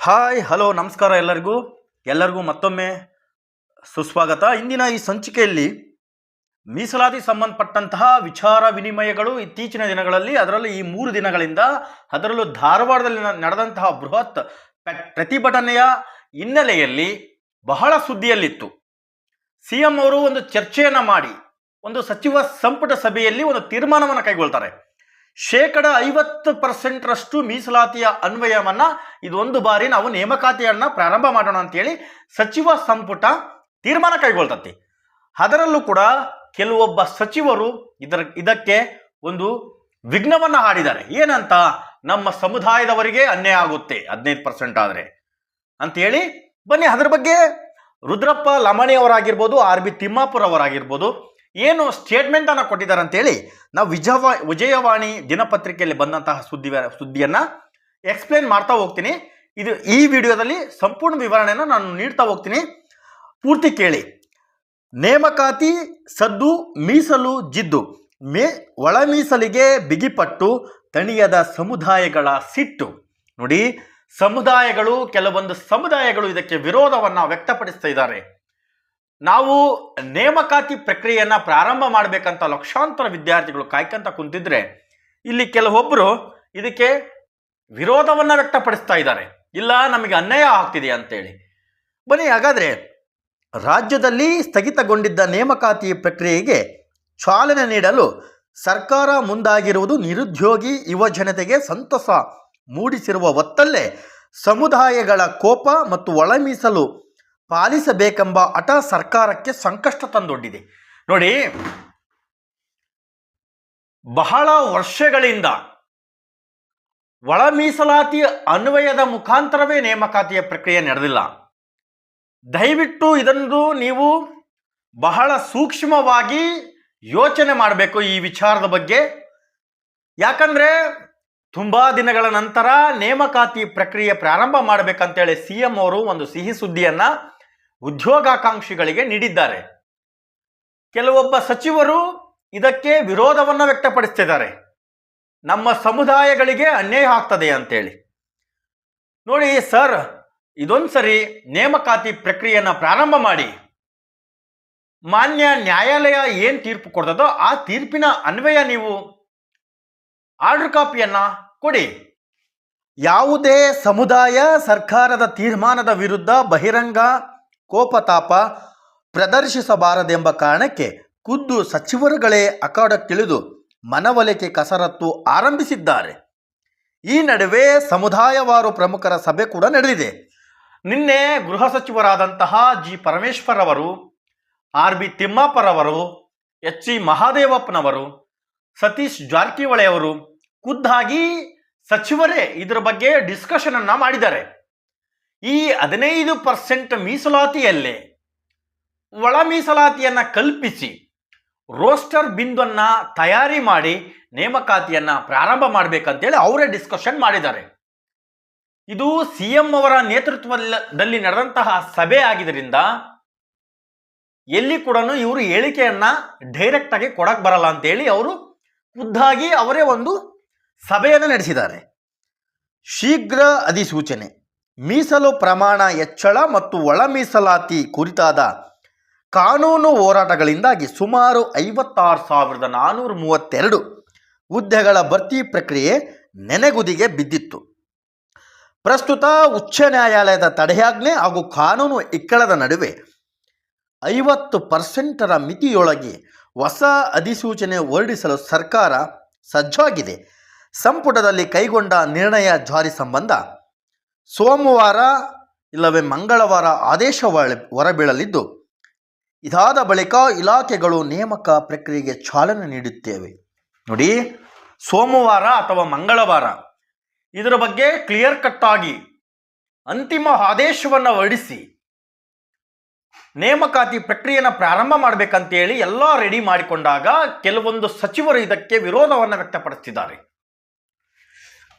Hi hello ನಮಸ್ಕಾರ ಎಲ್ಲರಿಗೂ ಮತ್ತೊಮ್ಮೆ ಸುಸ್ವಾಗತ. ಇಂದಿನ ಈ ಸಂಚಿಕೆಯಲ್ಲಿ ಮೀಸಲಾತಿ ಸಂಬಂಧಪಟ್ಟಂತಹ ವಿಚಾರ ವಿನಿಮಯಗಳು ಇತ್ತೀಚಿನ ದಿನಗಳಲ್ಲಿ, ಅದರಲ್ಲಿ ಈ 3 ದಿನಗಳಿಂದ, ಅದರಲ್ಲೂ ಧಾರವಾಡದಲ್ಲಿ ನಡೆದಂತಹ ಬೃಹತ್ ಪ್ರತಿಭಟನೆಯ ಹಿನ್ನೆಲೆಯಲ್ಲಿ ಬಹಳ ಸುದ್ದಿಯಲ್ಲಿತ್ತು. ಸಿಎಂ ಅವರು ಒಂದು ಚರ್ಚೆಯನ್ನು ಮಾಡಿ ಒಂದು ಸಚಿವ ಸಂಪುಟ ಸಭೆಯಲ್ಲಿ ಒಂದು ತೀರ್ಮಾನವನ್ನು ಕೈಗೊಳ್ತಾರೆ. 50% ಮೀಸಲಾತಿಯ ಅನ್ವಯವನ್ನು ಇದೊಂದು ಬಾರಿ ನಾವು ನೇಮಕಾತಿಯನ್ನು ಪ್ರಾರಂಭ ಮಾಡೋಣ ಅಂತೇಳಿ ಸಚಿವ ಸಂಪುಟ ತೀರ್ಮಾನ ಕೈಗೊಳ್ತತಿ. ಅದರಲ್ಲೂ ಕೂಡ ಕೆಲವೊಬ್ಬ ಸಚಿವರು ಇದಕ್ಕೆ ಒಂದು ವಿಘ್ನವನ್ನು ಹಾಡಿದ್ದಾರೆ. ಏನಂತ, ನಮ್ಮ ಸಮುದಾಯದವರಿಗೆ ಅನ್ಯಾಯ ಆಗುತ್ತೆ 15% ಆದರೆ ಅಂತೇಳಿ. ಬನ್ನಿ ಅದರ ಬಗ್ಗೆ ರುದ್ರಪ್ಪ ಲಮಾಣಿ ಅವರಾಗಿರ್ಬೋದು, RB ತಿಮ್ಮಾಪುರ ಅವರಾಗಿರ್ಬೋದು ಏನು ಸ್ಟೇಟ್ಮೆಂಟ್ ಅನ್ನು ಕೊಟ್ಟಿದ್ದಾರೆ ಅಂತೇಳಿ ನಾವು ವಿಜಯವಾಣಿ ದಿನಪತ್ರಿಕೆಯಲ್ಲಿ ಬಂದಂತಹ ಸುದ್ದಿಯನ್ನು ಎಕ್ಸ್ಪ್ಲೇನ್ ಮಾಡ್ತಾ ಹೋಗ್ತೀನಿ. ಈ ವಿಡಿಯೋದಲ್ಲಿ ಸಂಪೂರ್ಣ ವಿವರಣೆಯನ್ನು ನಾನು ನೀಡ್ತಾ ಹೋಗ್ತೀನಿ, ಪೂರ್ತಿ ಕೇಳಿ. ನೇಮಕಾತಿ ಸದ್ದು, ಮೀಸಲು ಜಿದ್ದು, ಒಳ ಮೀಸಲಿಗೆ ಬಿಗಿಪಟ್ಟು, ತಣಿಯದ ಸಮುದಾಯಗಳ ಸಿಟ್ಟು. ನೋಡಿ, ಕೆಲವೊಂದು ಸಮುದಾಯಗಳು ಇದಕ್ಕೆ ವಿರೋಧವನ್ನು ವ್ಯಕ್ತಪಡಿಸ್ತಾ ಇದ್ದಾರೆ. ನಾವು ನೇಮಕಾತಿ ಪ್ರಕ್ರಿಯೆಯನ್ನು ಪ್ರಾರಂಭ ಮಾಡಬೇಕಂತ ಲಕ್ಷಾಂತರ ವಿದ್ಯಾರ್ಥಿಗಳು ಕಾಯ್ಕಂತ ಕುಂತಿದ್ರೆ, ಇಲ್ಲಿ ಕೆಲವೊಬ್ಬರು ಇದಕ್ಕೆ ವಿರೋಧವನ್ನು ವ್ಯಕ್ತಪಡಿಸ್ತಾ ಇದ್ದಾರೆ. ಇಲ್ಲ, ನಮಗೆ ಅನ್ಯಾಯ ಆಗ್ತಿದೆ ಅಂತೇಳಿ. ಬನ್ನಿ ಹಾಗಾದರೆ, ರಾಜ್ಯದಲ್ಲಿ ಸ್ಥಗಿತಗೊಂಡಿದ್ದ ನೇಮಕಾತಿ ಪ್ರಕ್ರಿಯೆಗೆ ಚಾಲನೆ ನೀಡಲು ಸರ್ಕಾರ ಮುಂದಾಗಿರುವುದು ನಿರುದ್ಯೋಗಿ ಯುವ ಜನತೆಗೆ ಸಂತಸ ಮೂಡಿಸಿರುವ ಹೊತ್ತಲ್ಲೇ ಸಮುದಾಯಗಳ ಕೋಪ ಮತ್ತು ಒಳ ಮೀಸಲು ಪಾಲಿಸಬೇಕೆಂಬ ಹಠ ಸರ್ಕಾರಕ್ಕೆ ಸಂಕಷ್ಟ ತಂದೊಡ್ಡಿದೆ. ನೋಡಿ, ಬಹಳ ವರ್ಷಗಳಿಂದ ಒಳ ಮೀಸಲಾತಿ ಅನ್ವಯದ ಮುಖಾಂತರವೇ ನೇಮಕಾತಿಯ ಪ್ರಕ್ರಿಯೆ ನಡೆದಿಲ್ಲ. ದಯವಿಟ್ಟು ಇದನ್ನು ನೀವು ಬಹಳ ಸೂಕ್ಷ್ಮವಾಗಿ ಯೋಚನೆ ಮಾಡಬೇಕು ಈ ವಿಚಾರದ ಬಗ್ಗೆ. ಯಾಕಂದರೆ ತುಂಬ ದಿನಗಳ ನಂತರ ನೇಮಕಾತಿ ಪ್ರಕ್ರಿಯೆ ಪ್ರಾರಂಭ ಮಾಡಬೇಕಂತೇಳಿ ಸಿಎಂ ಅವರು ಒಂದು ಸಿಹಿ ಸುದ್ದಿಯನ್ನು ಉದ್ಯೋಗಾಕಾಂಕ್ಷಿಗಳಿಗೆ ನೀಡಿದ್ದಾರೆ. ಕೆಲವೊಬ್ಬ ಸಚಿವರು ಇದಕ್ಕೆ ವಿರೋಧವನ್ನು ವ್ಯಕ್ತಪಡಿಸ್ತಿದ್ದಾರೆ, ನಮ್ಮ ಸಮುದಾಯಗಳಿಗೆ ಅನ್ಯಾಯ ಆಗ್ತದೆ ಅಂತೇಳಿ. ನೋಡಿ ಸರ್, ಇದೊಂದು ಸರಿ ನೇಮಕಾತಿ ಪ್ರಕ್ರಿಯೆಯನ್ನು ಪ್ರಾರಂಭ ಮಾಡಿ, ಮಾನ್ಯ ನ್ಯಾಯಾಲಯ ಏನು ತೀರ್ಪು ಕೊಡ್ತದೋ ಆ ತೀರ್ಪಿನ ಅನ್ವಯ ನೀವು ಆರ್ಡರ್ ಕಾಪಿಯನ್ನು ಕೊಡಿ. ಯಾವುದೇ ಸಮುದಾಯ ಸರ್ಕಾರದ ತೀರ್ಮಾನದ ವಿರುದ್ಧ ಬಹಿರಂಗ ಕೋಪತಾಪ ಪ್ರದರ್ಶಿಸಬಾರದೆಂಬ ಕಾರಣಕ್ಕೆ ಖುದ್ದು ಸಚಿವರುಗಳೇ ಅಖಾಡಕ್ಕಿಳಿದು ಮನವೊಲಿಕೆ ಕಸರತ್ತು ಆರಂಭಿಸಿದ್ದಾರೆ. ಈ ನಡುವೆ ಸಮುದಾಯವಾರು ಪ್ರಮುಖರ ಸಭೆ ಕೂಡ ನಡೆದಿದೆ. ನಿನ್ನೆ ಗೃಹ ಸಚಿವರಾದಂತಹ ಜಿ ಪರಮೇಶ್ವರ್ ಅವರು, RB ತಿಮ್ಮಾಪುರ ಅವರು, HC ಮಹಾದೇವಪ್ಪನವರು, ಸತೀಶ್ ಜಾರಕಿಹೊಳಿ ಅವರು ಖುದ್ದಾಗಿ ಸಚಿವರೇ ಇದರ ಬಗ್ಗೆ ಡಿಸ್ಕಷನ್ ಅನ್ನ ಮಾಡಿದ್ದಾರೆ. ಈ 15% ಮೀಸಲಾತಿಯಲ್ಲೇ ಒಳ ಮೀಸಲಾತಿಯನ್ನು ಕಲ್ಪಿಸಿ ರೋಸ್ಟರ್ ಬಿಂದುವನ್ನು ತಯಾರಿ ಮಾಡಿ ನೇಮಕಾತಿಯನ್ನು ಪ್ರಾರಂಭ ಮಾಡಬೇಕಂತೇಳಿ ಅವರೇ ಡಿಸ್ಕಷನ್ ಮಾಡಿದ್ದಾರೆ. ಇದು ಸಿಎಂ ಅವರ ನೇತೃತ್ವದಲ್ಲಿ ನಡೆದಂತಹ ಸಭೆ ಆಗಿದ್ದರಿಂದ ಎಲ್ಲಿ ಕೂಡ ಇವರು ಹೇಳಿಕೆಯನ್ನು ಡೈರೆಕ್ಟ್ ಆಗಿ ಕೊಡಕ್ಕೆ ಬರಲ್ಲ ಅಂತೇಳಿ ಅವರು ಖುದ್ದಾಗಿ ಅವರೇ ಒಂದು ಸಭೆಯನ್ನು ನಡೆಸಿದ್ದಾರೆ. ಶೀಘ್ರ ಅಧಿಸೂಚನೆ, ಮೀಸಲು ಪ್ರಮಾಣ ಹೆಚ್ಚಳ ಮತ್ತು ಒಳ ಮೀಸಲಾತಿ ಕುರಿತಾದ ಕಾನೂನು ಹೋರಾಟಗಳಿಂದಾಗಿ ಸುಮಾರು 56,432 ಹುದ್ದೆಗಳ ಭರ್ತಿ ಪ್ರಕ್ರಿಯೆ ನೆನೆಗುದಿಗೆ ಬಿದ್ದಿತ್ತು. ಪ್ರಸ್ತುತ ಉಚ್ಚ ನ್ಯಾಯಾಲಯದ ತಡೆಯಾಜ್ಞೆ ಹಾಗೂ ಕಾನೂನು ಇಕ್ಕಳದ ನಡುವೆ 50% ಮಿತಿಯೊಳಗೆ ಹೊಸ ಅಧಿಸೂಚನೆ ಹೊರಡಿಸಲು ಸರ್ಕಾರ ಸಜ್ಜಾಗಿದೆ. ಸಂಪುಟದಲ್ಲಿ ಕೈಗೊಂಡ ನಿರ್ಣಯ ಜಾರಿ ಸಂಬಂಧ ಸೋಮವಾರ ಇಲ್ಲವೇ ಮಂಗಳವಾರ ಆದೇಶ ಹೊರಬೀಳಲಿದ್ದು, ಇದಾದ ಬಳಿಕ ಇಲಾಖೆಗಳು ನೇಮಕ ಪ್ರಕ್ರಿಯೆಗೆ ಚಾಲನೆ ನೀಡುತ್ತೇವೆ. ನೋಡಿ, ಸೋಮವಾರ ಅಥವಾ ಮಂಗಳವಾರ ಇದರ ಬಗ್ಗೆ ಕ್ಲಿಯರ್ ಕಟ್ ಆಗಿ ಅಂತಿಮ ಆದೇಶವನ್ನು ಹೊರಡಿಸಿ ನೇಮಕಾತಿ ಪ್ರಕ್ರಿಯೆಯನ್ನು ಪ್ರಾರಂಭ ಮಾಡಬೇಕಂತೇಳಿ ಎಲ್ಲ ರೆಡಿ ಮಾಡಿಕೊಂಡಾಗ ಕೆಲವೊಂದು ಸಚಿವರು ಇದಕ್ಕೆ ವಿರೋಧವನ್ನು ವ್ಯಕ್ತಪಡಿಸಿದ್ದಾರೆ.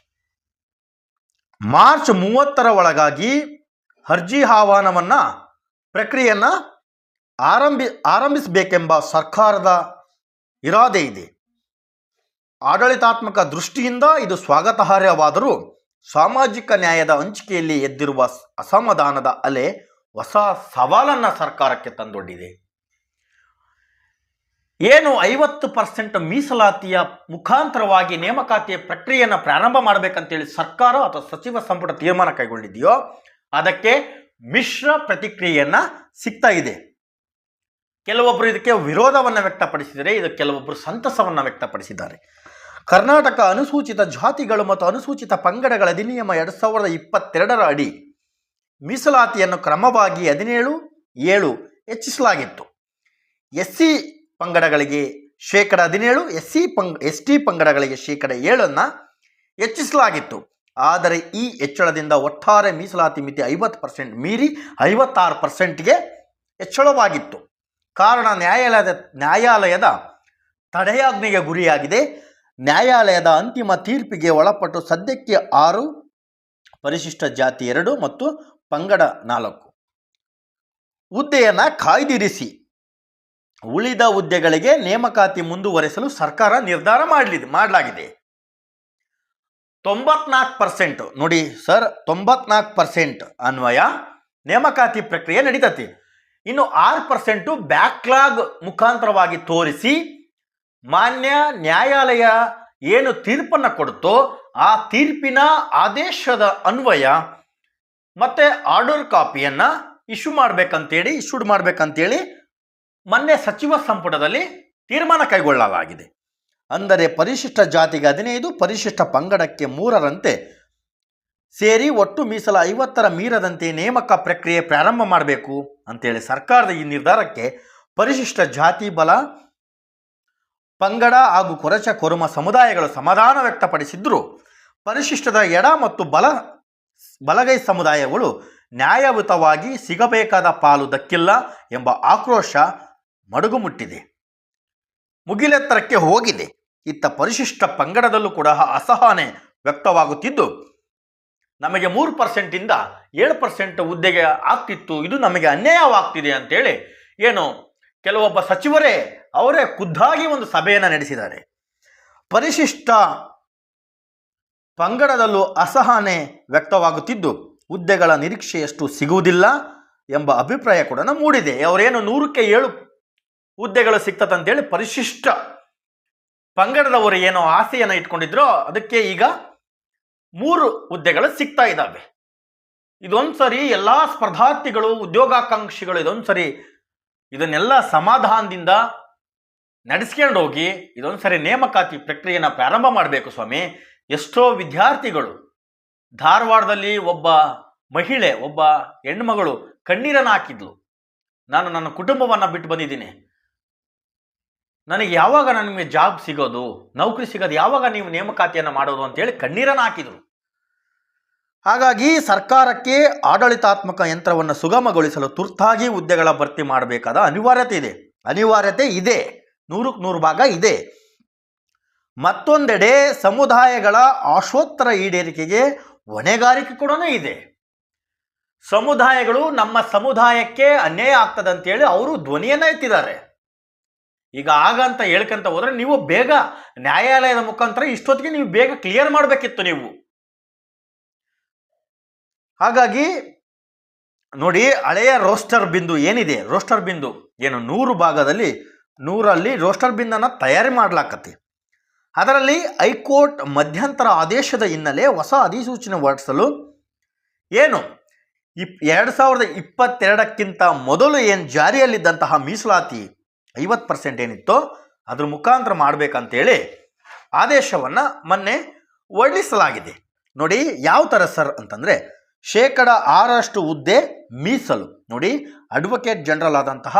ಮಾರ್ಚ್ 30ರ ಒಳಗಾಗಿ ಅರ್ಜಿ ಆಹ್ವಾನವನ್ನು ಪ್ರಕ್ರಿಯೆಯನ್ನು ಆರಂಭಿಸಬೇಕೆಂಬ ಸರ್ಕಾರದ ಇರಾದೆ ಇದೆ. ಆಡಳಿತಾತ್ಮಕ ದೃಷ್ಟಿಯಿಂದ ಇದು ಸ್ವಾಗತಾರ್ಹವಾದರೂ ಸಾಮಾಜಿಕ ನ್ಯಾಯದ ಹಂಚಿಕೆಯಲ್ಲಿ ಎದ್ದಿರುವ ಅಸಮಾಧಾನದ ಅಲೆ ಹೊಸ ಸವಾಲನ್ನು ಸರ್ಕಾರಕ್ಕೆ ತಂದೊಡ್ಡಿದೆ. ಏನು 50% ಮೀಸಲಾತಿಯ ಮುಖಾಂತರವಾಗಿ ನೇಮಕಾತಿಯ ಪ್ರಕ್ರಿಯೆಯನ್ನು ಪ್ರಾರಂಭ ಮಾಡಬೇಕಂತೇಳಿ ಸರ್ಕಾರ ಅಥವಾ ಸಚಿವ ಸಂಪುಟ ತೀರ್ಮಾನ ಕೈಗೊಂಡಿದೆಯೋ ಅದಕ್ಕೆ ಮಿಶ್ರ ಪ್ರತಿಕ್ರಿಯೆಯನ್ನು ಸಿಗ್ತಾ ಇದೆ. ಕೆಲವೊಬ್ಬರು ಇದಕ್ಕೆ ವಿರೋಧವನ್ನು ವ್ಯಕ್ತಪಡಿಸಿದರೆ, ಇದು ಕೆಲವೊಬ್ಬರು ಸಂತಸವನ್ನು ವ್ಯಕ್ತಪಡಿಸಿದ್ದಾರೆ. ಕರ್ನಾಟಕ ಅನುಸೂಚಿತ ಜಾತಿಗಳು ಮತ್ತು ಅನುಸೂಚಿತ ಪಂಗಡಗಳ ಅಧಿನಿಯಮ 2022 ಅಡಿ ಮೀಸಲಾತಿಯನ್ನು ಕ್ರಮವಾಗಿ 17% ಹೆಚ್ಚಿಸಲಾಗಿತ್ತು. SC ಪಂಗಡಗಳಿಗೆ 17%, ST ಪಂಗಡಗಳಿಗೆ 7% ಹೆಚ್ಚಿಸಲಾಗಿತ್ತು. ಆದರೆ ಈ ಹೆಚ್ಚಳದಿಂದ ಒಟ್ಟಾರೆ ಮೀಸಲಾತಿ ಮಿತಿ 50% ಮೀರಿ 56%ಗೆ ಹೆಚ್ಚಳವಾಗಿತ್ತು. ಕಾರಣ ನ್ಯಾಯಾಲಯದ ತಡೆಯಾಜ್ಞೆಗೆ ಗುರಿಯಾಗಿದೆ. ನ್ಯಾಯಾಲಯದ ಅಂತಿಮ ತೀರ್ಪಿಗೆ ಒಳಪಟ್ಟು ಸದ್ಯಕ್ಕೆ 6, ಪರಿಶಿಷ್ಟ ಜಾತಿ 2 ಮತ್ತು ಪಂಗಡ 4 ಹುದ್ದೆಯನ್ನು ಕಾಯ್ದಿರಿಸಿ ಉಳಿದ ಹುದ್ದೆಗಳಿಗೆ ನೇಮಕಾತಿ ಮುಂದುವರೆಸಲು ಸರ್ಕಾರ ನಿರ್ಧಾರ ಮಾಡಲಾಗಿದೆ. 94% ನೋಡಿ ಸರ್, 94% ಅನ್ವಯ ನೇಮಕಾತಿ ಪ್ರಕ್ರಿಯೆ ನಡೀತತಿ. ಇನ್ನು 6% ಬ್ಯಾಕ್ಲಾಗ್ ಮುಖಾಂತರವಾಗಿ ತೋರಿಸಿ ಮಾನ್ಯ ನ್ಯಾಯಾಲಯ ಏನು ತೀರ್ಪನ್ನು ಕೊಡುತ್ತೋ ಆ ತೀರ್ಪಿನ ಆದೇಶದ ಅನ್ವಯ ಮತ್ತೆ ಆರ್ಡರ್ ಕಾಪಿಯನ್ನು ಇಶ್ಯೂಡ್ ಮಾಡಬೇಕಂತೇಳಿ ಮೊನ್ನೆ ಸಚಿವ ಸಂಪುಟದಲ್ಲಿ ತೀರ್ಮಾನ ಕೈಗೊಳ್ಳಲಾಗಿದೆ. ಅಂದರೆ ಪರಿಶಿಷ್ಟ ಜಾತಿಗೆ 15, ಪರಿಶಿಷ್ಟ ಪಂಗಡಕ್ಕೆ 3ರಂತೆ ಸೇರಿ ಒಟ್ಟು ಮೀಸಲ 50 ಮೀರದಂತೆ ನೇಮಕ ಪ್ರಕ್ರಿಯೆ ಪ್ರಾರಂಭ ಮಾಡಬೇಕು ಅಂತೇಳಿ ಸರ್ಕಾರದ ಈ ನಿರ್ಧಾರಕ್ಕೆ ಪರಿಶಿಷ್ಟ ಜಾತಿ, ಬಲ, ಪಂಗಡ ಹಾಗೂ ಕೊರಚ ಕೊರುಮ ಸಮುದಾಯಗಳು ಸಮಾಧಾನ ವ್ಯಕ್ತಪಡಿಸಿದ್ರು. ಪರಿಶಿಷ್ಟದ ಎಡ ಮತ್ತು ಬಲಗೈ ಸಮುದಾಯಗಳು ನ್ಯಾಯಯುತವಾಗಿ ಸಿಗಬೇಕಾದ ಪಾಲು ದಕ್ಕಿಲ್ಲ ಎಂಬ ಆಕ್ರೋಶ ಮಡುಗು ಮುಗಿಲೆತ್ತರಕ್ಕೆ ಹೋಗಿದೆ. ಇತ್ತ ಪರಿಶಿಷ್ಟ ಪಂಗಡದಲ್ಲೂ ಕೂಡ ಅಸಹನೆ ವ್ಯಕ್ತವಾಗುತ್ತಿದ್ದು, ನಮಗೆ 3%ಇಂದ 7% ಹುದ್ದೆಗೆ ಆಗ್ತಿತ್ತು, ಇದು ನಮಗೆ ಅನ್ಯಾಯವಾಗ್ತಿದೆ ಅಂತೇಳಿ ಏನು ಕೆಲವೊಬ್ಬ ಸಚಿವರೇ ಅವರೇ ಖುದ್ದಾಗಿ ಒಂದು ಸಭೆಯನ್ನು ನಡೆಸಿದ್ದಾರೆ. ಪರಿಶಿಷ್ಟ ಪಂಗಡದಲ್ಲೂ ಅಸಹನೆ ವ್ಯಕ್ತವಾಗುತ್ತಿದ್ದು ಹುದ್ದೆಗಳ ನಿರೀಕ್ಷೆಯಷ್ಟು ಸಿಗುವುದಿಲ್ಲ ಎಂಬ ಅಭಿಪ್ರಾಯ ಕೂಡ ಮೂಡಿದೆ. ಅವರೇನು 100ಕ್ಕೆ 7 ಹುದ್ದೆಗಳು ಸಿಗ್ತದಂತೇಳಿ ಪರಿಶಿಷ್ಟ ಪಂಗಡದವರು ಏನೋ ಆಸೆಯನ್ನು ಇಟ್ಕೊಂಡಿದ್ರೋ ಅದಕ್ಕೆ ಈಗ 3 ಹುದ್ದೆಗಳು ಸಿಗ್ತಾ ಇದ್ದಾವೆ. ಇದೊಂದ್ಸರಿ ಎಲ್ಲ ಸ್ಪರ್ಧಾರ್ಥಿಗಳು, ಉದ್ಯೋಗಾಕಾಂಕ್ಷಿಗಳು ಇದನ್ನೆಲ್ಲ ಸಮಾಧಾನದಿಂದ ನಡೆಸ್ಕೊಂಡು ಹೋಗಿ ಇದೊಂದ್ಸರಿ ನೇಮಕಾತಿ ಪ್ರಕ್ರಿಯೆಯನ್ನು ಪ್ರಾರಂಭ ಮಾಡಬೇಕು ಸ್ವಾಮಿ. ಎಷ್ಟೋ ವಿದ್ಯಾರ್ಥಿಗಳು ಧಾರವಾಡದಲ್ಲಿ ಒಬ್ಬ ಮಹಿಳೆ, ಒಬ್ಬ ಹೆಣ್ಮಗಳು ಕಣ್ಣೀರನ್ನು ಹಾಕಿದ್ಲು. ನಾನು ನನ್ನ ಕುಟುಂಬವನ್ನು ಬಿಟ್ಟು ಬಂದಿದ್ದೀನಿ, ನನಗೆ ಯಾವಾಗ ನಿಮಗೆ ಜಾಬ್ ಸಿಗೋದು, ನೌಕರಿ ಸಿಗೋದು, ಯಾವಾಗ ನೀವು ನೇಮಕಾತಿಯನ್ನು ಮಾಡೋದು ಅಂತೇಳಿ ಕಣ್ಣೀರನ್ನು ಹಾಕಿದರು. ಹಾಗಾಗಿ ಸರ್ಕಾರಕ್ಕೆ ಆಡಳಿತಾತ್ಮಕ ಯಂತ್ರವನ್ನು ಸುಗಮಗೊಳಿಸಲು ತುರ್ತಾಗಿ ಹುದ್ದೆಗಳ ಭರ್ತಿ ಮಾಡಬೇಕಾದ ಅನಿವಾರ್ಯತೆ ಇದೆ. 100ಕ್ಕೆ 100 ಇದೆ. ಮತ್ತೊಂದೆಡೆ ಸಮುದಾಯಗಳ ಆಶೋತ್ತರ ಈಡೇರಿಕೆಗೆ ಹೊಣೆಗಾರಿಕೆ ಕೂಡ ಇದೆ. ಸಮುದಾಯಗಳು ನಮ್ಮ ಸಮುದಾಯಕ್ಕೆ ಅನ್ಯಾಯ ಆಗ್ತದಂತೇಳಿ ಅವರು ಧ್ವನಿಯನ್ನು ಎತ್ತಿದ್ದಾರೆ. ಈಗ ಅಂತ ಹೇಳ್ಕೊಂತ ಹೋದ್ರೆ ನೀವು ಬೇಗ ನ್ಯಾಯಾಲಯದ ಮುಖಾಂತರ ಇಷ್ಟೊತ್ತಿಗೆ ನೀವು ಬೇಗ ಕ್ಲಿಯರ್ ಮಾಡಬೇಕಿತ್ತು ನೀವು. ಹಾಗಾಗಿ ನೋಡಿ, ಹಳೆಯ ರೋಸ್ಟರ್ ಬಿಂದು ಏನಿದೆ, ರೋಸ್ಟರ್ ಬಿಂದು ಏನು 100 ಭಾಗದಲ್ಲಿ 100ರಲ್ಲಿ ರೋಸ್ಟರ್ ಬಿಂದನ್ನು ತಯಾರಿ ಮಾಡಲಾಕತ್ತಿ. ಅದರಲ್ಲಿ ಹೈಕೋರ್ಟ್ ಮಧ್ಯಂತರ ಆದೇಶದ ಹಿನ್ನೆಲೆ ಹೊಸ ಅಧಿಸೂಚನೆ ಹೊರಡಿಸಲು ಏನು 2022ಕ್ಕಿಂತ ಮೊದಲು ಏನು ಜಾರಿಯಲ್ಲಿದ್ದಂತಹ ಮೀಸಲಾತಿ 50% ಏನಿತ್ತೋ ಅದ್ರ ಮುಖಾಂತರ ಮಾಡಬೇಕಂತೇಳಿ ಆದೇಶವನ್ನು ಮೊನ್ನೆ ಹೊರಡಿಸಲಾಗಿದೆ. ನೋಡಿ ಯಾವ ಥರ ಸರ್ ಅಂತಂದರೆ 6% ಹುದ್ದೆ ಮೀಸಲು. ನೋಡಿ, ಅಡ್ವೊಕೇಟ್ ಜನರಲ್ ಆದಂತಹ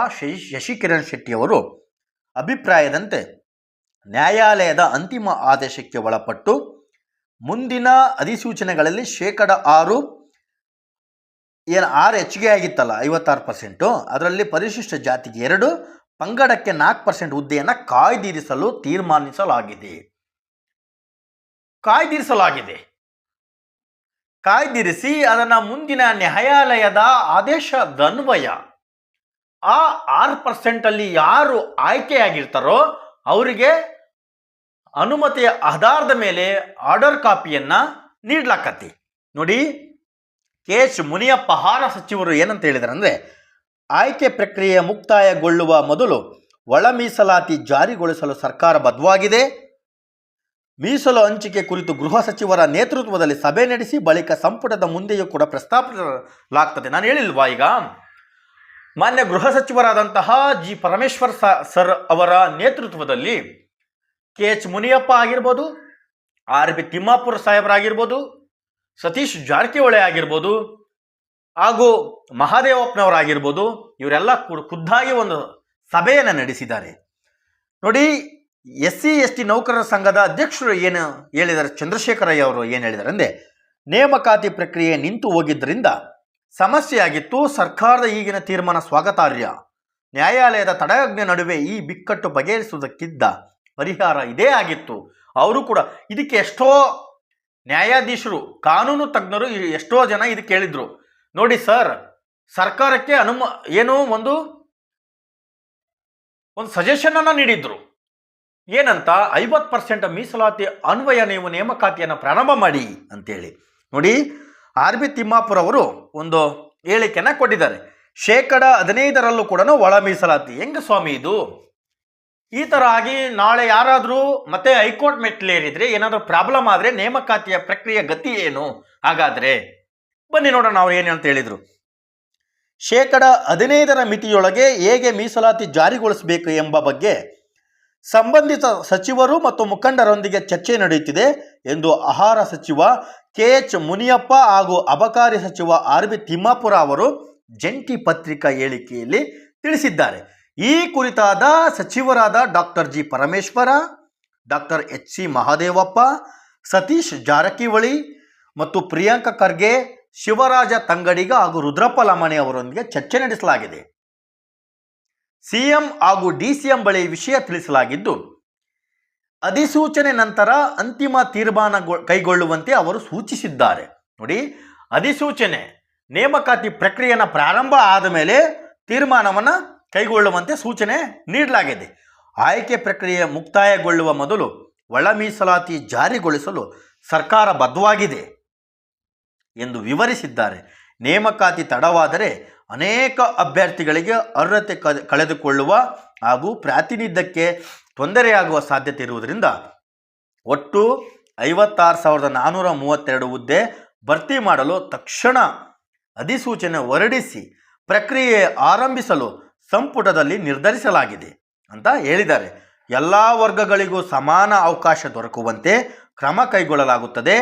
ಶಶಿಕಿರಣ್ ಶೆಟ್ಟಿಯವರು ಅಭಿಪ್ರಾಯದಂತೆ ನ್ಯಾಯಾಲಯದ ಅಂತಿಮ ಆದೇಶಕ್ಕೆ ಒಳಪಟ್ಟು ಮುಂದಿನ ಅಧಿಸೂಚನೆಗಳಲ್ಲಿ 6% ಏನು 6 ಹೆಚ್ಚಿಗೆ ಆಗಿತ್ತಲ್ಲ 56%, ಅದರಲ್ಲಿ ಪರಿಶಿಷ್ಟ ಜಾತಿಗೆ 2, ಪಂಗಡಕ್ಕೆ 4% ಹುದ್ದೆಯನ್ನು ಕಾಯ್ದಿರಿಸಿ ಅದನ್ನು ಮುಂದಿನ ನ್ಯಾಯಾಲಯದ ಆದೇಶದನ್ವಯ ಆ 6% ಯಾರು ಆಯ್ಕೆಯಾಗಿರ್ತಾರೋ ಅವರಿಗೆ ಅನುಮತಿಯ ಆಧಾರದ ಮೇಲೆ ಆರ್ಡರ್ ಕಾಪಿಯನ್ನು ನೀಡ್ಲಾಕತಿ. ನೋಡಿ, ಕೆ ಎಚ್ ಮುನಿಯಪ್ಪ ಆಹಾರ ಸಚಿವರು ಏನಂತ ಹೇಳಿದಾರೆ ಅಂದರೆ, ಆಯ್ಕೆ ಪ್ರಕ್ರಿಯೆ ಮುಕ್ತಾಯಗೊಳ್ಳುವ ಮೊದಲು ಒಳ ಮೀಸಲಾತಿ ಜಾರಿಗೊಳಿಸಲು ಸರ್ಕಾರ ಬದ್ಧವಾಗಿದೆ. ಮೀಸಲು ಹಂಚಿಕೆ ಕುರಿತು ಗೃಹ ಸಚಿವರ ನೇತೃತ್ವದಲ್ಲಿ ಸಭೆ ನಡೆಸಿ ಬಳಿಕ ಸಂಪುಟದ ಮುಂದೆಯೂ ಕೂಡ ಪ್ರಸ್ತಾಪಿಸಲಾಗ್ತದೆ. ನಾನು ಹೇಳಿಲ್ವಾ ಈಗ, ಮಾನ್ಯ ಗೃಹ ಸಚಿವರಾದಂತಹ ಜಿ ಪರಮೇಶ್ವರ್ ಸರ್ ಅವರ ನೇತೃತ್ವದಲ್ಲಿ ಕೆ ಎಚ್ ಮುನಿಯಪ್ಪ ಆಗಿರ್ಬೋದು, ಆರ್ ಬಿ ತಿಮ್ಮಾಪುರ ಸಾಹೇಬರಾಗಿರ್ಬೋದು, ಸತೀಶ್ ಜಾರಕಿಹೊಳಿ ಆಗಿರ್ಬೋದು, ಹಾಗೂ ಮಹಾದೇವಪ್ಪನವರಾಗಿರ್ಬೋದು, ಇವರೆಲ್ಲ ಖುದ್ದಾಗಿ ಒಂದು ಸಭೆಯನ್ನು ನಡೆಸಿದ್ದಾರೆ. ನೋಡಿ, SC/ST ನೌಕರರ ಸಂಘದ ಅಧ್ಯಕ್ಷರು ಏನು ಹೇಳಿದ್ದಾರೆ, ಚಂದ್ರಶೇಖರಯ್ಯ ಅವರು ಏನು ಹೇಳಿದ್ದಾರೆ ಅಂದರೆ, ನೇಮಕಾತಿ ಪ್ರಕ್ರಿಯೆ ನಿಂತು ಹೋಗಿದ್ದರಿಂದ ಸಮಸ್ಯೆಯಾಗಿತ್ತು. ಸರ್ಕಾರದ ಈಗಿನ ತೀರ್ಮಾನ ಸ್ವಾಗತಾರ್ಹ. ನ್ಯಾಯಾಲಯದ ತಡೆಯಾಜ್ಞೆ ನಡುವೆ ಈ ಬಿಕ್ಕಟ್ಟು ಬಗೆಹರಿಸುವುದಕ್ಕಿದ್ದ ಪರಿಹಾರ ಇದೇ ಆಗಿತ್ತು. ಅವರು ಕೂಡ ಇದಕ್ಕೆ ಎಷ್ಟೋ ನ್ಯಾಯಾಧೀಶರು, ಕಾನೂನು ತಜ್ಞರು ಎಷ್ಟೋ ಜನ ಇದಕ್ಕೆ ಹೇಳಿದ್ರು. ನೋಡಿ ಸರ್, ಸರ್ಕಾರಕ್ಕೆ ಏನೋ ಒಂದು ಸಜೆಷನ್ ಅನ್ನು ನೀಡಿದ್ರು. ಏನಂತ, 50% ಮೀಸಲಾತಿ ಅನ್ವಯ ನೀವು ನೇಮಕಾತಿಯನ್ನು ಪ್ರಾರಂಭ ಮಾಡಿ ಅಂತೇಳಿ. ನೋಡಿ, ಆರ್ ಬಿ ತಿಮ್ಮಾಪುರ ಅವರು ಒಂದು ಹೇಳಿಕೆಯನ್ನು ಕೊಟ್ಟಿದ್ದಾರೆ. 15% ಕೂಡ ಒಳ ಮೀಸಲಾತಿ. ಹೆಂಗ ಸ್ವಾಮಿ ಇದು? ಈ ಥರ ಆಗಿ ನಾಳೆ ಯಾರಾದರೂ ಮತ್ತೆ ಹೈಕೋರ್ಟ್ ಮೆಟ್ಲೇರಿದ್ರೆ ಏನಾದರೂ ಪ್ರಾಬ್ಲಮ್ ಆದರೆ ನೇಮಕಾತಿಯ ಪ್ರಕ್ರಿಯೆ ಗತಿ ಏನು? ಹಾಗಾದರೆ ಬನ್ನಿ ನೋಡೋಣ ಅವ್ರು ಏನು ಅಂತ ಹೇಳಿದರು. 15% ಮಿತಿಯೊಳಗೆ ಹೇಗೆ ಮೀಸಲಾತಿ ಜಾರಿಗೊಳಿಸಬೇಕು ಎಂಬ ಬಗ್ಗೆ ಸಂಬಂಧಿತ ಸಚಿವರು ಮತ್ತು ಮುಖಂಡರೊಂದಿಗೆ ಚರ್ಚೆ ನಡೆಯುತ್ತಿದೆ ಎಂದು ಆಹಾರ ಸಚಿವ ಕೆ ಎಚ್ ಮುನಿಯಪ್ಪ ಹಾಗೂ ಅಬಕಾರಿ ಸಚಿವ ಆರ್ ಬಿ ತಿಮ್ಮಾಪುರ ಅವರು ಜಂಟಿ ಪತ್ರಿಕಾ ಹೇಳಿಕೆಯಲ್ಲಿ ತಿಳಿಸಿದ್ದಾರೆ. ಈ ಕುರಿತಾದ ಸಚಿವರಾದ doctor G Parameshwara, doctor HC Mahadevappa, Satish Jarkiholi ಮತ್ತು ಪ್ರಿಯಾಂಕ ಖರ್ಗೆ, ಶಿವರಾಜ ತಂಗಡಿಗ ಹಾಗೂ ರುದ್ರಪ್ಪ ಲಮಾಣಿ ಅವರೊಂದಿಗೆ ಚರ್ಚೆ ನಡೆಸಲಾಗಿದೆ. ಸಿಎಂ ಹಾಗೂ DCM ಬಳಿ ವಿಷಯ ತಿಳಿಸಲಾಗಿದ್ದು, ಅಧಿಸೂಚನೆ ನಂತರ ಅಂತಿಮ ತೀರ್ಮಾನ ಕೈಗೊಳ್ಳುವಂತೆ ಅವರು ಸೂಚಿಸಿದ್ದಾರೆ. ನೋಡಿ, ಅಧಿಸೂಚನೆ ನೇಮಕಾತಿ ಪ್ರಕ್ರಿಯೆಯನ್ನು ಪ್ರಾರಂಭ ಆದ ಮೇಲೆ ತೀರ್ಮಾನವನ್ನು ಕೈಗೊಳ್ಳುವಂತೆ ಸೂಚನೆ ನೀಡಲಾಗಿದೆ. ಆಯ್ಕೆ ಪ್ರಕ್ರಿಯೆ ಮುಕ್ತಾಯಗೊಳ್ಳುವ ಮೊದಲು ಒಳ ಮೀಸಲಾತಿ ಜಾರಿಗೊಳಿಸಲು ಸರ್ಕಾರ ಬದ್ಧವಾಗಿದೆ ಎಂದು ವಿವರಿಸಿದ್ದಾರೆ. ನೇಮಕಾತಿ ತಡವಾದರೆ ಅನೇಕ ಅಭ್ಯರ್ಥಿಗಳಿಗೆ ಅರ್ಹತೆ ಕಳೆದುಕೊಳ್ಳುವ ಹಾಗೂ ಪ್ರಾತಿನಿಧ್ಯಕ್ಕೆ ತೊಂದರೆಯಾಗುವ ಸಾಧ್ಯತೆ ಇರುವುದರಿಂದ ಒಟ್ಟು 56,432 ಹುದ್ದೆ ಭರ್ತಿ ಮಾಡಲು ತಕ್ಷಣ ಅಧಿಸೂಚನೆ ಹೊರಡಿಸಿ ಪ್ರಕ್ರಿಯೆ ಆರಂಭಿಸಲು ಸಂಪುಟದಲ್ಲಿ ನಿರ್ಧರಿಸಲಾಗಿದೆ ಅಂತ ಹೇಳಿದ್ದಾರೆ. ಎಲ್ಲ ವರ್ಗಗಳಿಗೂ ಸಮಾನ ಅವಕಾಶ ದೊರಕುವಂತೆ ಕ್ರಮ ಕೈಗೊಳ್ಳಲಾಗುತ್ತದೆ.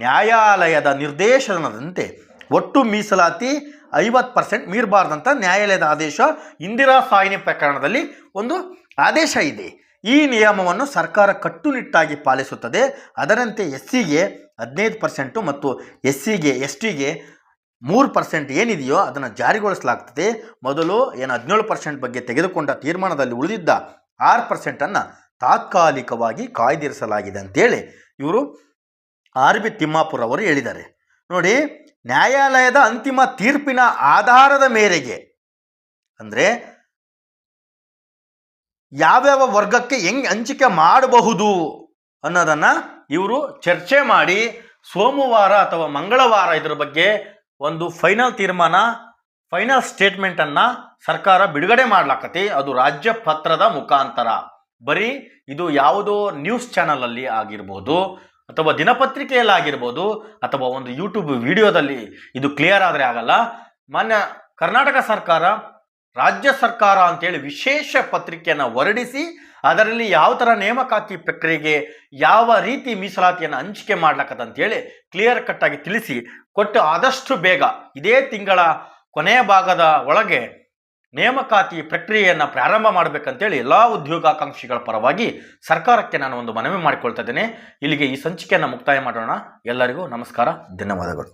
ನ್ಯಾಯಾಲಯದ ನಿರ್ದೇಶನದಂತೆ ಒಟ್ಟು ಮೀಸಲಾತಿ 50% ಮೀರಬಾರ್ದಂತ ನ್ಯಾಯಾಲಯದ ಆದೇಶ, ಇಂದಿರಾ ಸಾಯಿನಿ ಪ್ರಕರಣದಲ್ಲಿ ಒಂದು ಆದೇಶ ಇದೆ. ಈ ನಿಯಮವನ್ನು ಸರ್ಕಾರ ಕಟ್ಟುನಿಟ್ಟಾಗಿ ಪಾಲಿಸುತ್ತದೆ. ಅದರಂತೆ SCಗೆ 15% ಮತ್ತು SCಗೆ STಗೆ 3% ಏನಿದೆಯೋ ಅದನ್ನು ಜಾರಿಗೊಳಿಸಲಾಗ್ತದೆ. ಮೊದಲು 17% ಬಗ್ಗೆ ತೆಗೆದುಕೊಂಡ ತೀರ್ಮಾನದಲ್ಲಿ ಉಳಿದಿದ್ದ 6% ತಾತ್ಕಾಲಿಕವಾಗಿ ಕಾಯ್ದಿರಿಸಲಾಗಿದೆ ಅಂತೇಳಿ ಇವರು ಆರ್ ಬಿ ತಿಮ್ಮಾಪುರ ಅವರು ಹೇಳಿದ್ದಾರೆ. ನೋಡಿ, ನ್ಯಾಯಾಲಯದ ಅಂತಿಮ ತೀರ್ಪಿನ ಆಧಾರದ ಮೇರೆಗೆ ಅಂದರೆ ಯಾವ್ಯಾವ ವರ್ಗಕ್ಕೆ ಹೆಂಗೆ ಹಂಚಿಕೆ ಮಾಡಬಹುದು ಅನ್ನೋದನ್ನು ಇವರು ಚರ್ಚೆ ಮಾಡಿ ಸೋಮವಾರ ಅಥವಾ ಮಂಗಳವಾರ ಇದರ ಬಗ್ಗೆ ಒಂದು ಫೈನಲ್ ತೀರ್ಮಾನ, ಫೈನಲ್ ಸ್ಟೇಟ್ಮೆಂಟನ್ನು ಸರ್ಕಾರ ಬಿಡುಗಡೆ ಮಾಡ್ಲಾಕತಿ. ಅದು ರಾಜ್ಯ ಪತ್ರದ ಮುಖಾಂತರ. ಬರೀ ಇದು ಯಾವುದೋ ನ್ಯೂಸ್ ಚಾನಲಲ್ಲಿ ಆಗಿರ್ಬೋದು, ಅಥವಾ ದಿನಪತ್ರಿಕೆಯಲ್ಲಿ ಆಗಿರ್ಬೋದು, ಅಥವಾ ಒಂದು ಯೂಟ್ಯೂಬ್ ವಿಡಿಯೋದಲ್ಲಿ ಇದು ಕ್ಲಿಯರ್ ಆದರೆ ಆಗಲ್ಲ. ಮಾನ್ಯ ಕರ್ನಾಟಕ ಸರ್ಕಾರ, ರಾಜ್ಯ ಸರ್ಕಾರ ಅಂತೇಳಿ ವಿಶೇಷ ಪತ್ರಿಕೆಯನ್ನು ಹೊರಡಿಸಿ ಅದರಲ್ಲಿ ಯಾವ ಥರ ನೇಮಕಾತಿ ಪ್ರಕ್ರಿಯೆಗೆ ಯಾವ ರೀತಿ ಮೀಸಲಾತಿಯನ್ನು ಹಂಚಿಕೆ ಮಾಡ್ಲಕ್ಕಂತೇಳಿ ಕ್ಲಿಯರ್ ಕಟ್ಟಾಗಿ ತಿಳಿಸಿ ಕೊಟ್ಟು ಆದಷ್ಟು ಬೇಗ ಇದೇ ತಿಂಗಳ ಕೊನೆಯ ಭಾಗದ ಒಳಗೆ ನೇಮಕಾತಿ ಪ್ರಕ್ರಿಯೆಯನ್ನು ಪ್ರಾರಂಭ ಮಾಡಬೇಕಂತೇಳಿ ಎಲ್ಲ ಉದ್ಯೋಗಾಕಾಂಕ್ಷಿಗಳ ಪರವಾಗಿ ಸರ್ಕಾರಕ್ಕೆ ನಾನು ಒಂದು ಮನವಿ ಮಾಡಿಕೊಳ್ತಾ ಇದ್ದೇನೆ. ಇಲ್ಲಿಗೆ ಈ ಸಂಚಿಕೆಯನ್ನು ಮುಕ್ತಾಯ ಮಾಡೋಣ. ಎಲ್ಲರಿಗೂ ನಮಸ್ಕಾರ, ಧನ್ಯವಾದಗಳು.